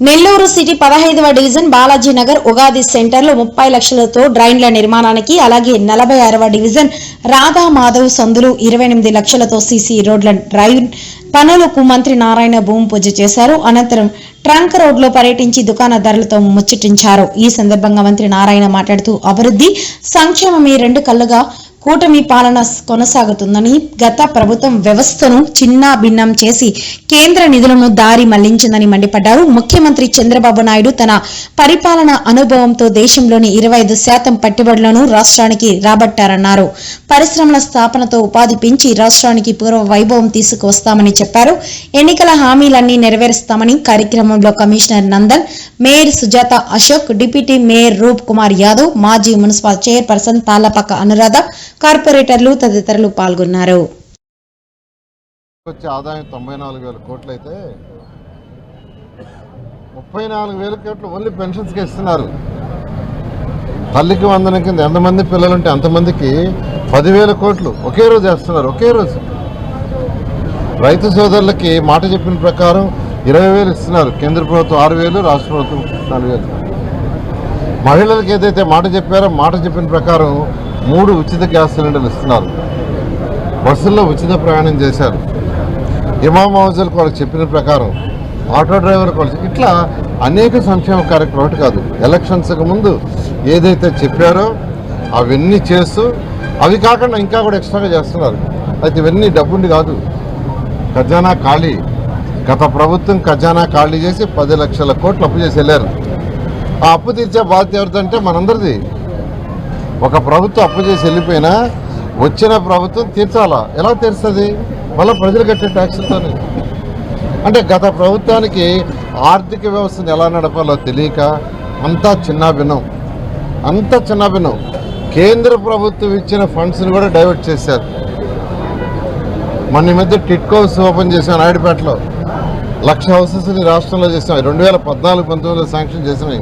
Nellore city 15వ division Balaji Nagar Ugadi సెంటర్లో 30 లక్షలతో డ్రైన్ల నిర్మాణానికి, అలాగే 46వ డివిజన్ రాధా మాధవ్ సందులు 28 లక్షలతో సీసీ రోడ్ల డ్రైన్ పనులకు మంత్రి నారాయణ భూమి పూజ చేశారు. అనంతరం ట్రంక్ రోడ్లో పర్యటించి దుకాణదారులతో ముచ్చటించారు. ఈ సందర్భంగా మంత్రి నారాయణ మాట్లాడుతూ అభివృద్ధి, సంక్షేమమే రెండు కళ్ళుగా కూటమి పాలన కొనసాగుతుందని, గత ప్రభుత్వం వ్యవస్థను చిన్నాభిన్నం చేసి కేంద్ర నిధులను దారి మళ్లించిందని మండిపడ్డారు. ముఖ్యమంత్రి చంద్రబాబు నాయుడు తన పరిపాలన అనుభవంతో దేశంలోని 25% పెట్టుబడులను రాష్ట్రానికి రాబట్టారన్నారు. పరిశ్రమల స్థాపనతో ఉపాధి పెంచి రాష్ట్రానికి పూర్వ వైభవం తీసుకువస్తామని చెప్పారు. ఎన్నికల హామీలన్నీ నెరవేరుస్తామని కార్యక్రమంలో commissioner Nandan, mayor Sujatha Ashok, deputy mayor Roop Kumar Yadav, మాజీ మున్సిపల్ చైర్పర్సన్ తాళ్లపక్క అనురాధ, కార్పొరేటర్లు తదితరులు పాల్గొన్నారు. ఆదాయం 94,000 కోట్లు అయితే 34,000 కోట్లు ఓన్లీ పెన్షన్స్కి ఇస్తున్నారు. తల్లికి వందనం కింద ఎంతమంది పిల్లలుంటే అంతమందికి 10,000 కోట్లు ఒకే రోజు వేస్తున్నారు. ఒకే రోజు రైతు సోదరులకి మాట చెప్పిన ప్రకారం 20,000 ఇస్తున్నారు. కేంద్ర ప్రభుత్వం 6,000, రాష్ట్ర ప్రభుత్వం 4,000. మహిళలకు ఏదైతే మాట చెప్పారో మాట చెప్పిన ప్రకారం 3 ఉచిత గ్యాస్ సిలిండర్లు ఇస్తున్నారు. బస్సుల్లో ఉచిత ప్రయాణం చేశారు. ఇమాం హౌజులకు వాళ్ళకి చెప్పిన ప్రకారం ఆటో డ్రైవర్ వాళ్ళు ఇట్లా అనేక సంక్షేమ కార్యక్రమాలు. ఒకటి కాదు, ఎలక్షన్స్కి ముందు ఏదైతే చెప్పారో అవన్నీ చేస్తూ అవి కాకుండా ఇంకా కూడా ఎక్స్ట్రాగా చేస్తున్నారు. అయితే ఇవన్నీ డబ్బుండి కాదు, ఖజానా ఖాళీ. గత ప్రభుత్వం ఖజానా ఖాళీ చేసి 10 లక్షల కోట్లు అప్పు చేసి వెళ్ళారు. ఆ అప్పు తీర్చే బాధ్యత ఎవరిదంటే మనందరిది. ఒక ప్రభుత్వం అప్పు చేసి వెళ్ళిపోయినా వచ్చిన ప్రభుత్వం తీర్చాలా? ఎలా తీరుస్తుంది? మళ్ళీ ప్రజలు కట్టే ట్యాక్సులతోనే. అంటే గత ప్రభుత్వానికి ఆర్థిక వ్యవస్థను ఎలా నడపాలో తెలియక అంతా చిన్నాభిన్నం. కేంద్ర ప్రభుత్వం ఇచ్చిన ఫండ్స్ని కూడా డైవర్ట్ చేశారు. మన మధ్య టిట్కోస్ ఓపెన్ చేసాం నాయుడుపేటలో. 1,00,000 హౌసెస్ని రాష్ట్రంలో చేసాం. 2014-19లో శాంక్షన్ చేసినాయి.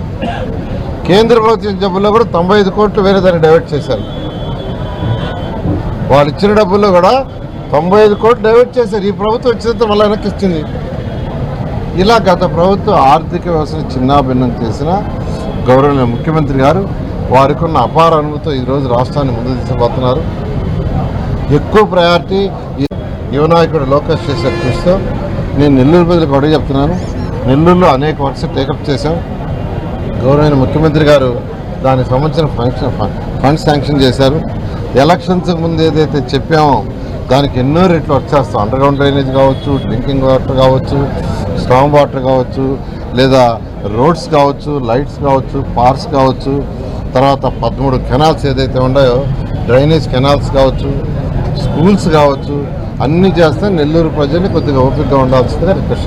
కేంద్ర ప్రభుత్వం డబ్బుల్లో కూడా 95 కోట్లు వేరే దాన్ని డైవర్ట్ చేశారు. వాళ్ళు ఇచ్చిన డబ్బుల్లో కూడా 95 కోట్లు డైవర్ట్ చేశారు. ఈ ప్రభుత్వం వచ్చినంత మళ్ళీ వెనక్కి ఇచ్చింది. ఇలా గత ప్రభుత్వం ఆర్థిక వ్యవస్థను చిన్నాభిన్నం చేసిన గౌరవనీయ ముఖ్యమంత్రి గారు వారికి ఉన్న అపార అనుభూతితో ఈరోజు రాష్ట్రాన్ని ముందుకు తీసుకుపోతున్నారు. ఎక్కువ ప్రయారిటీ యువనాయకుడు లోకేష్ చేసే కృషితో నేను నెల్లూరు ప్రజలకు అడిగి చెప్తున్నాను. నెల్లూరులో అనేక వర్క్స్ టేకప్ చేశాం. గౌరవమైన ముఖ్యమంత్రి గారు దానికి సంబంధించిన ఫండ్స్ శాంక్షన్ చేశారు. ఎలక్షన్స్కి ముందు ఏదైతే చెప్పామో దానికి ఎన్నో రెట్లు వర్క్ చేస్తాం. అండర్గ్రౌండ్ డ్రైనేజ్ కావచ్చు, డ్రింకింగ్ వాటర్ కావచ్చు, స్ట్రాంగ్ వాటర్ కావచ్చు, లేదా రోడ్స్ కావచ్చు, లైట్స్ కావచ్చు, పార్క్స్ కావచ్చు, తర్వాత 13 కెనాల్స్ ఏదైతే ఉన్నాయో డ్రైనేజ్ కెనాల్స్ కావచ్చు, స్కూల్స్ కావచ్చు, అన్నీ చేస్తే నెల్లూరు ప్రజల్ని కొద్దిగా ఓపికగా ఉండాల్సిందిగా రిక్వెస్ట్.